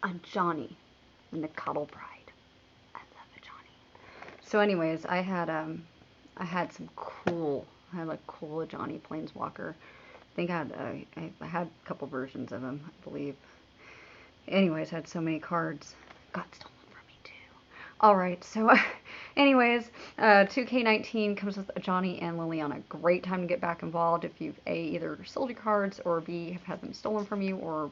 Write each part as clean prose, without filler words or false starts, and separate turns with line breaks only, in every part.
Ajani and the Cuddle Bride. I love Ajani. So anyways, I had some cool, I had a cool Ajani Planeswalker. I think I had a couple versions of him, I believe. Anyways, I had so many cards. Got stolen from me too. Alright, so anyways, 2K19 comes with Ajani and Liliana. Great time to get back involved if you've A, either sold your cards, or B, have had them stolen from you, or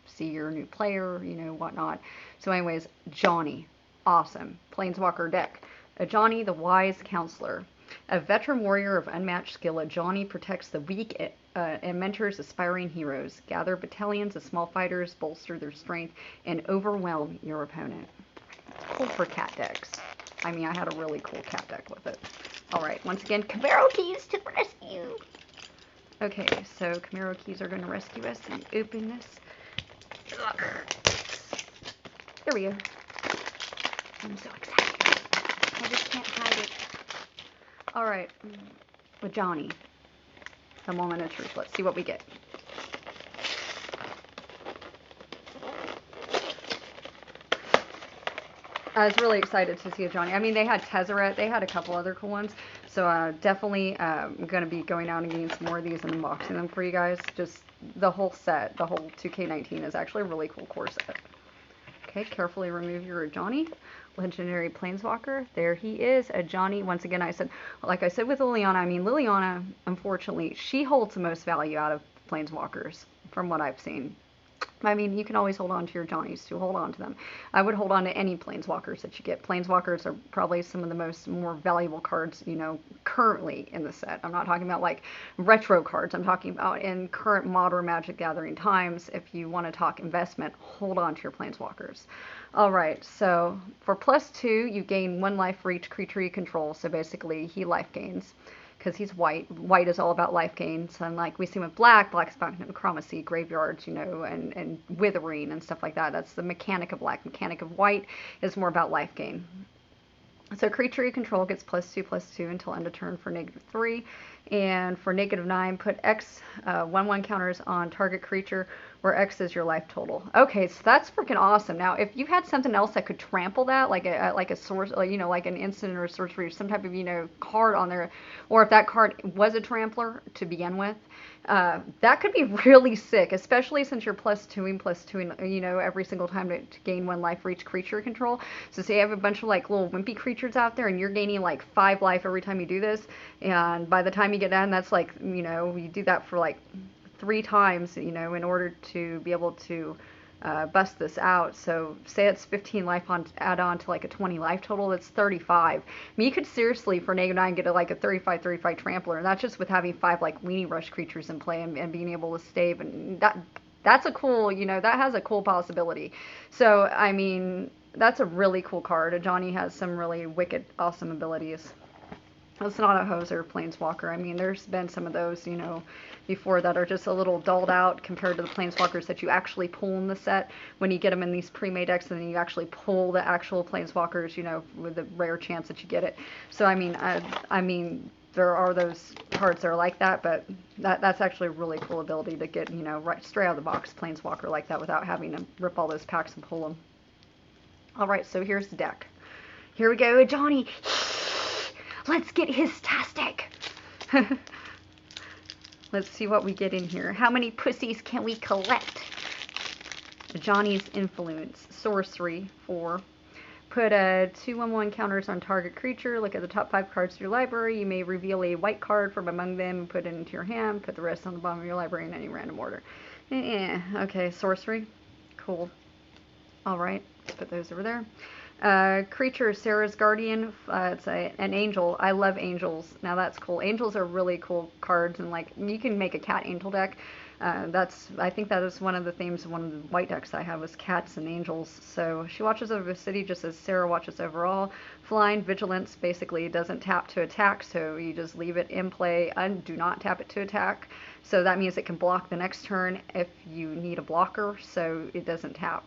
C, you're a new player, you know, whatnot. So anyways, Johnny. Awesome. Planeswalker deck. Ajani the Wise Counselor. A veteran warrior of unmatched skill, Ajani protects the weak and mentors aspiring heroes. Gather battalions of small fighters, bolster their strength, and overwhelm your opponent. Cool for cat decks. I mean, I had a really cool cat deck with it. Alright, once again, Camaro keys to the rescue! Okay, so Camaro keys are going to rescue us and open this. Ugh. There we go. I'm so excited. I just can't hide it. Alright, with Johnny, the moment of truth. Let's see what we get. I was really excited to see a Johnny. I mean, they had Tezzeret. They had a couple other cool ones. So definitely going to be going out and getting some more of these and unboxing them for you guys. Just the whole set, the whole 2K19 is actually a really cool core set. Okay, carefully remove your Ajani, legendary Planeswalker. There he is, Ajani. Once again, like I said with Liliana, I mean, Liliana, unfortunately, she holds the most value out of Planeswalkers from what I've seen. I mean, you can always hold on to your Johnnies to hold on to them. I would hold on to any Planeswalkers that you get. Planeswalkers are probably some of the more valuable cards, you know, currently in the set. I'm not talking about like retro cards. I'm talking about in current modern Magic Gathering times. If you want to talk investment, hold on to your Planeswalkers. Alright, so for +2, you gain 1 life for each creature you control. So basically, he life gains. Because he's white. White is all about life gains. And like we see with black's about necromancy, graveyards, you know, and withering and stuff like that. That's the mechanic of black. Mechanic of white is more about life gain. So creature you control gets +2/+2 until end of turn for -3. And for -9, put X 1/1 counters on target creature where X is your life total. Okay, so that's freaking awesome. Now, if you had something else that could trample that, like a source, you know, like an instant or a sorcery, or some type of, you know, card on there, or if that card was a trampler to begin with, that could be really sick, especially since you're +2, you know, every single time to gain 1 life for each creature control. So say you have a bunch of like little wimpy creatures out there and you're gaining like 5 life every time you do this, and by the time you get done, that's like, you know, you do that for like 3 times, you know, in order to be able to bust this out. So say it's 15 life add on to like a 20 life total, that's 35. I mean, you could seriously for -9 get like a 35 trampler, and that's just with having 5 like weenie rush creatures in play and being able to stave, and that's a cool, you know, that has a cool possibility. So I mean, that's a really cool card. Johnny has some really wicked awesome abilities. It's not a hoser Planeswalker. I mean, there's been some of those, you know, before that are just a little dulled out compared to the Planeswalkers that you actually pull in the set when you get them in these pre-made decks, and then you actually pull the actual Planeswalkers, you know, with the rare chance that you get it. So, I mean, there are those cards that are like that, but that's actually a really cool ability to get, you know, right straight out of the box Planeswalker like that without having to rip all those packs and pull them. Alright, so here's the deck. Here we go, Johnny! Let's get his-tastic! Let's see what we get in here. How many pussies can we collect? Johnny's Influence. Sorcery, 4. Put 2/1 counters on target creature. Look at the top 5 cards of your library. You may reveal a white card from among them and put it into your hand. Put the rest on the bottom of your library in any random order. Okay, sorcery. Cool. Alright, let's put those over there. Creature, Sarah's Guardian. It's an angel. I love angels. Now that's cool. Angels are really cool cards, and like you can make a cat angel deck. I think that is one of the themes of one of the white decks I have was cats and angels. So she watches over the city just as Sarah watches overall. Flying, vigilance, basically doesn't tap to attack, so you just leave it in play and do not tap it to attack. So that means it can block the next turn if you need a blocker, so it doesn't tap.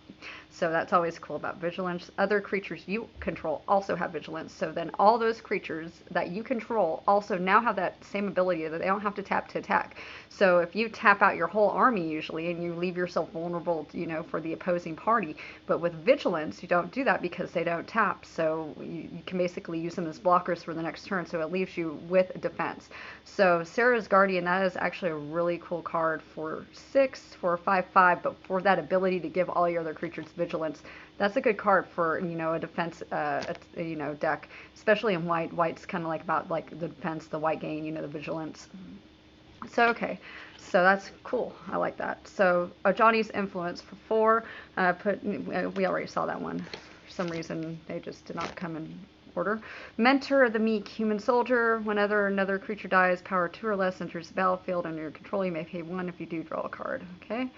So that's always cool about vigilance. Other creatures you control also have vigilance. So then all those creatures that you control also now have that same ability that they don't have to tap to attack. So if you tap out your whole army usually and you leave yourself vulnerable, for the opposing party, but with vigilance you don't do that because they don't tap. So you can basically use them as blockers for the next turn. So it leaves you with defense. So Sarah's Guardian, that is actually a really cool card for 6 for a 5/5, but for that ability to give all your other creatures vigilance, that's a good card for a defense deck, especially in white. White's kind of like about like the defense, the white gain, the vigilance. So okay, so that's cool. I like that. So Ajani's Influence for 4. We already saw that one. For some reason they just did not come in order. Mentor of the Meek, Human Soldier. Whenever another creature dies, power 2 or less enters the battlefield under your control, you may pay 1 if you do draw a card. Okay.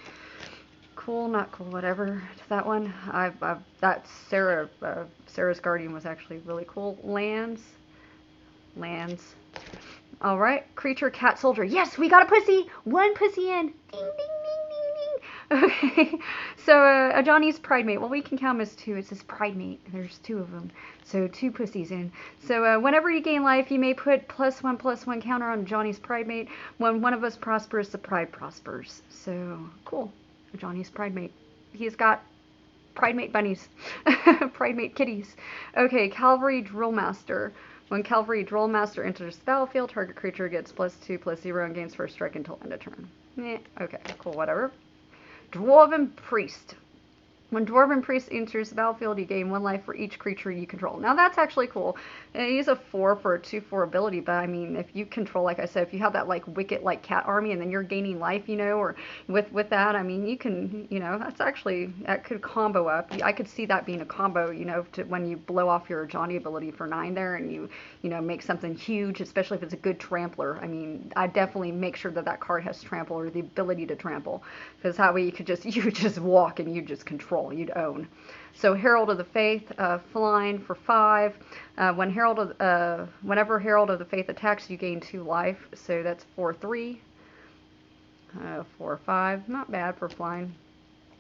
Cool, not cool, whatever. That one, that's Sarah's Guardian was actually really cool. Lands. All right, creature, cat, soldier. Yes, we got a pussy. 1 pussy in. Ding, ding, ding, ding, ding. Okay, so Ajani's Pride Mate. Well, we can count them as 2. It says Pride Mate. There's 2 of them. So 2 pussies in. So whenever you gain life, you may put +1/+1 counter on Ajani's Pride Mate. When one of us prospers, the pride prospers. So cool. Ajani's Pride Mate. He's got Pride Mate bunnies. Pride Mate kitties. Okay, Cavalry Drill Master. When Cavalry Drill Master enters the battlefield, target creature gets +2/+0 and gains first strike until end of turn. Okay, cool, whatever. Dwarven Priest. When Dwarven Priest enters the battlefield, you gain 1 life for each creature you control. Now that's actually cool. He's a 4 for a 2/4 ability, but I mean, if you control, like I said, if you have that like wicked like cat army and then you're gaining life, or with that, I mean, you can, that could combo up. I could see that being a combo, when you blow off your Ajani ability for 9 there and you make something huge, especially if it's a good trampler. I mean, I definitely make sure that card has trample or the ability to trample, because that way you just walk and you just control. You'd own. So Herald of the Faith, flying for 5. Whenever Herald of the Faith attacks, you gain 2 life. So that's 4/3, 4/5. Not bad for flying.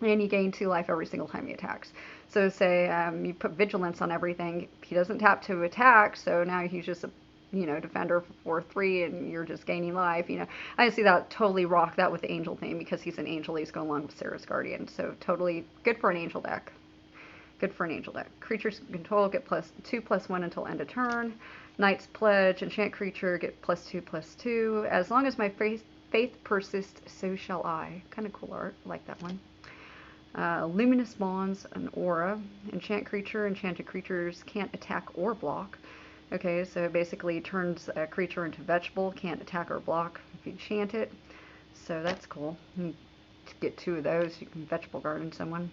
And you gain 2 life every single time he attacks. So say you put vigilance on everything. He doesn't tap to attack, so now he's just a defender for 4/3, and you're just gaining life. I see that totally rock that with the angel thing because he's an angel. He's going along with Sarah's Guardian, so totally good for an angel deck. Good for an angel deck. Creatures control get +2/+1 until end of turn. Knight's Pledge, enchant creature get +2/+2. As long as my faith persists, so shall I. Kind of cool art. I like that one. Luminous Bonds, an aura. Enchant creature. Enchanted creatures can't attack or block. Okay, so it basically turns a creature into vegetable, can't attack or block if you enchant it. So that's cool. You get 2 of those, you can vegetable garden someone.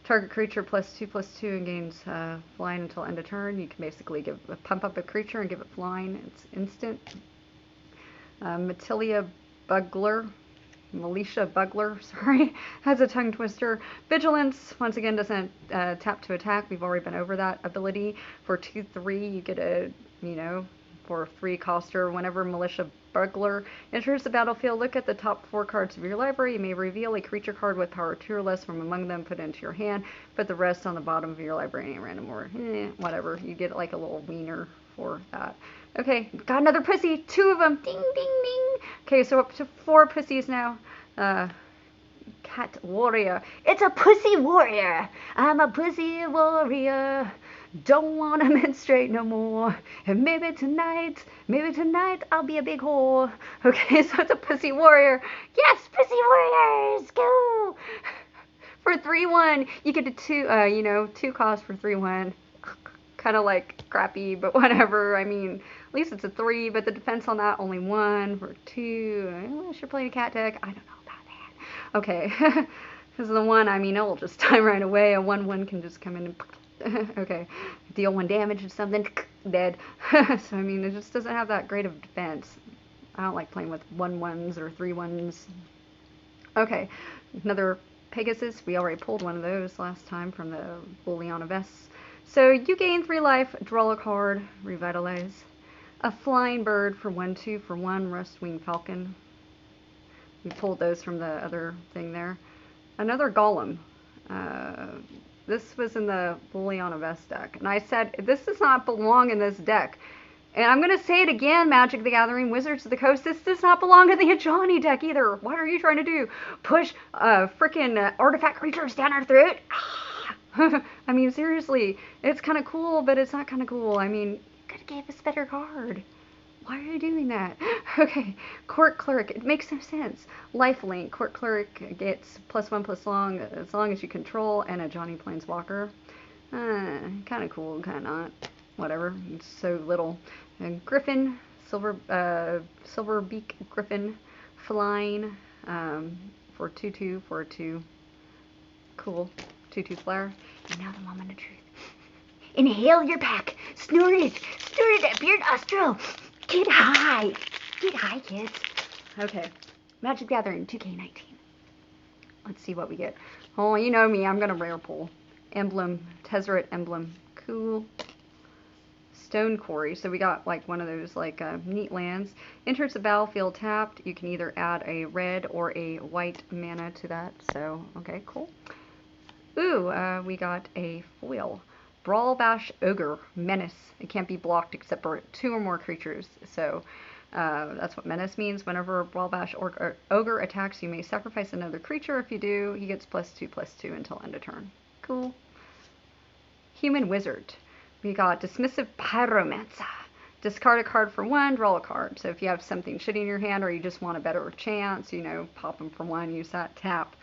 Target creature +2/+2 and gains flying until end of turn. You can basically pump up a creature and give it flying. It's instant. Militia Bugler, sorry, has a tongue twister. Vigilance, once again, doesn't tap to attack. We've already been over that ability. For 2/3, you get a, for 3 coster. Whenever Militia Bugler enters the battlefield, look at the top 4 cards of your library. You may reveal a creature card with power 2 or less from among them, put it into your hand. Put the rest on the bottom of your library in a random order. Whatever. You get like a little wiener for that. Okay, got another pussy. 2 of them. Ding, ding, ding. Okay, so up to 4 pussies now. Cat Warrior. It's a pussy warrior. I'm a pussy warrior. Don't wanna menstruate no more. And maybe tonight I'll be a big whore. Okay, so it's a pussy warrior. Yes, pussy warriors, go! For 3/1, you get a 2 cost for 3/1. Kind of like crappy, but whatever. I mean, at least it's a 3, but the defense on that only 1 for 2. Unless you're playing a cat deck, I don't know about that. Okay, because the 1, I mean, it'll just die right away. A 1/1 can just come in and okay, deal 1 damage or something, dead. So I mean, it just doesn't have that great of defense. I don't like playing with 1/1s or 3/1s. Okay, another Pegasus. We already pulled one of those last time from the Liliana Vests. So you gain 3 life, draw a card, revitalize. A flying bird for 1/2 for 1, Rust-winged Falcon. We pulled those from the other thing there. Another golem. This was in the Liliana Vest deck. And I said, this does not belong in this deck. And I'm going to say it again, Magic the Gathering, Wizards of the Coast. This does not belong in the Ajani deck either. What are you trying to do? Push freaking artifact creatures down our throat? I mean, seriously, it's kind of cool, but it's not kind of cool. I mean, you could have gave us a better card. Why are you doing that? Okay, Court Cleric. It makes no sense. Lifelink. Court Cleric gets +1/+long as long as you control, and Ajani Planeswalker. Kind of cool, kind of not. Whatever. It's so little. And Griffin. Silver Beak Griffin. Flying. For 2/2 for a 2. Cool. 2/2 flare. And now the moment of truth. Inhale your pack. Snort it. Snort it up your nostril. Get high. Get high, kids. Okay. Magic Gathering 2K19. Let's see what we get. Oh, you know me. I'm going to rare pull. Emblem. Tezzeret Emblem. Cool. Stone Quarry. So we got like one of those like neat lands. Enters the battlefield tapped. You can either add a red or a white mana to that. So, okay, cool. Ooh, we got a foil. Brawl Bash Ogre Menace. It can't be blocked except for 2 or more creatures. So that's what Menace means. Whenever Brawl Bash or Ogre attacks, you may sacrifice another creature. If you do, he gets +2/+2 until end of turn. Cool. Human Wizard. We got Dismissive Pyromancer. Discard a card for 1, draw a card. So if you have something shitty in your hand or you just want a better chance, you know, pop them for 1, use that, tap.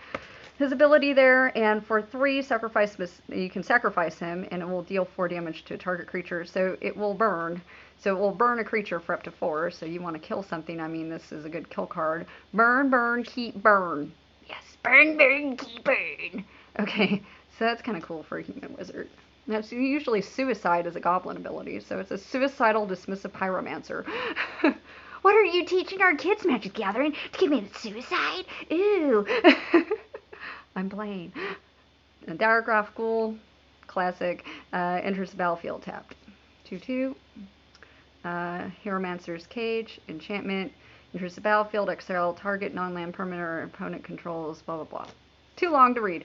His ability there, and for 3, you can sacrifice him, and it will deal 4 damage to a target creature, so it will burn. So it will burn a creature for up to 4, so you want to kill something, I mean, this is a good kill card. Burn, burn, keep, burn. Yes, burn, burn, keep, burn. Okay, so that's kind of cool for a human wizard. That's usually suicide as a goblin ability, so it's a suicidal dismissive pyromancer. What are you teaching our kids, Magic Gathering? To commit suicide? Ooh. I'm playing. A Diagraph Ghoul, classic, enters the battlefield tapped. 2/2. Hieromancer's Cage, enchantment, enters the battlefield, exile target non-land permanent or opponent controls, blah blah blah. Too long to read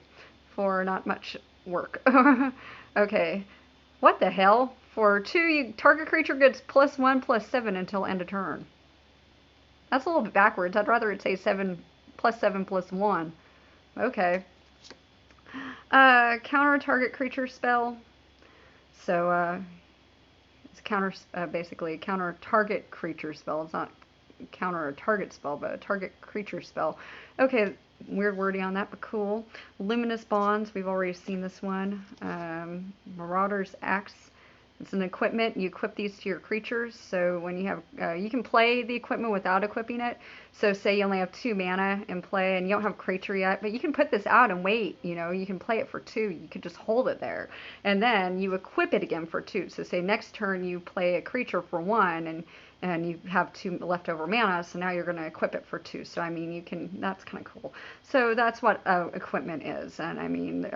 for not much work. Okay. What the hell? For 2, target creature gets +1/+7 until end of turn. That's a little bit backwards. I'd rather it say +7/+1. Okay. Counter target creature spell. So, it's basically a counter target creature spell. It's not counter a target spell, but a target creature spell. Okay, weird wording on that, but cool. Luminous Bonds. We've already seen this one. Marauder's Axe. It's an equipment. You equip these to your creatures. So when you have, you can play the equipment without equipping it. So say you only have 2 mana in play and you don't have a creature yet, but you can put this out and wait. You know, you can play it for 2. You could just hold it there, and then you equip it again for 2. So say next turn you play a creature for 1, and you have 2 leftover mana. So now you're going to equip it for 2. So I mean, you can. That's kind of cool. So that's what equipment is, and I mean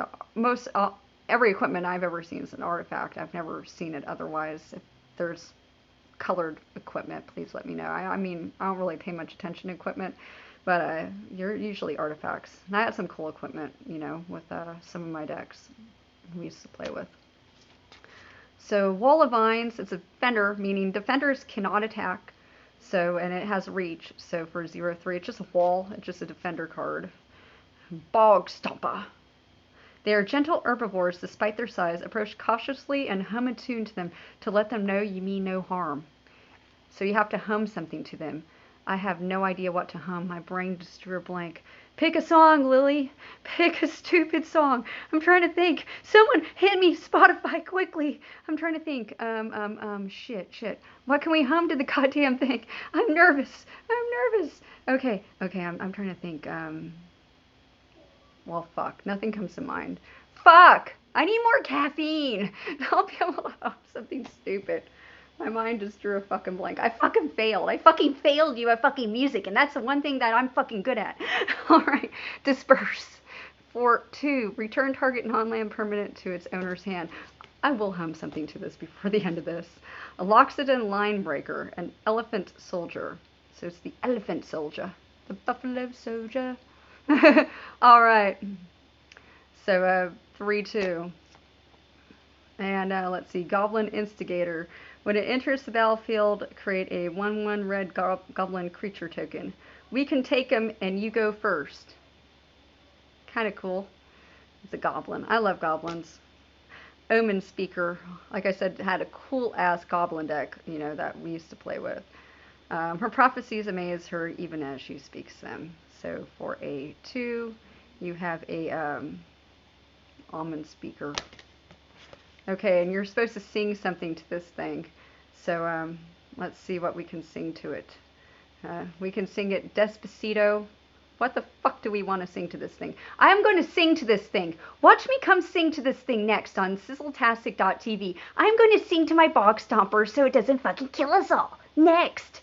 every equipment I've ever seen is an artifact. I've never seen it otherwise. If there's colored equipment, please let me know. I mean, I don't really pay much attention to equipment, but you're usually artifacts. And I had some cool equipment, you know, with some of my decks we used to play with. So Wall of Vines, it's a defender, meaning defenders cannot attack. So, and it has reach. So for 0/3, it's just a wall. It's just a defender card. Bog Stomper. They are gentle herbivores despite their size. Approach cautiously and hum a tune to them to let them know you mean no harm. So you have to hum something to them. I have no idea what to hum. My brain just drew a blank. Pick a song, Lily. Pick a stupid song. I'm trying to think. Someone hit me Spotify quickly. I'm trying to think. Shit. What can we hum to the goddamn thing? I'm nervous. Okay, I'm trying to think. Well, fuck. Nothing comes to mind. Fuck! I need more caffeine. I'll be able to hum something stupid. My mind just drew a fucking blank. I fucking failed. I fucking failed you at fucking music, and that's the one thing that I'm fucking good at. Alright. Disperse. For 2, return target non-land permanent to its owner's hand. I will hum something to this before the end of this. A Loxodon Line Breaker. An Elephant Soldier. So it's the Elephant Soldier. The Buffalo Soldier. Alright. So 3/2. And let's see, Goblin Instigator. When it enters the battlefield, create a 1/1 red goblin creature token. We can take him, and you go first. Kind of cool. It's a goblin. I love goblins. Omen Speaker, like I said, had a cool ass goblin deck, you know, that we used to play with. Her prophecies amaze her even as she speaks them. So for a 2, you have a Omen Speaker. Okay, and you're supposed to sing something to this thing. So let's see what we can sing to it. We can sing it Despacito. What the fuck do we want to sing to this thing? I am going to sing to this thing. Watch me come sing to this thing next on Sizzletastic.tv. I'm going to sing to my box stomper so it doesn't fucking kill us all. Next.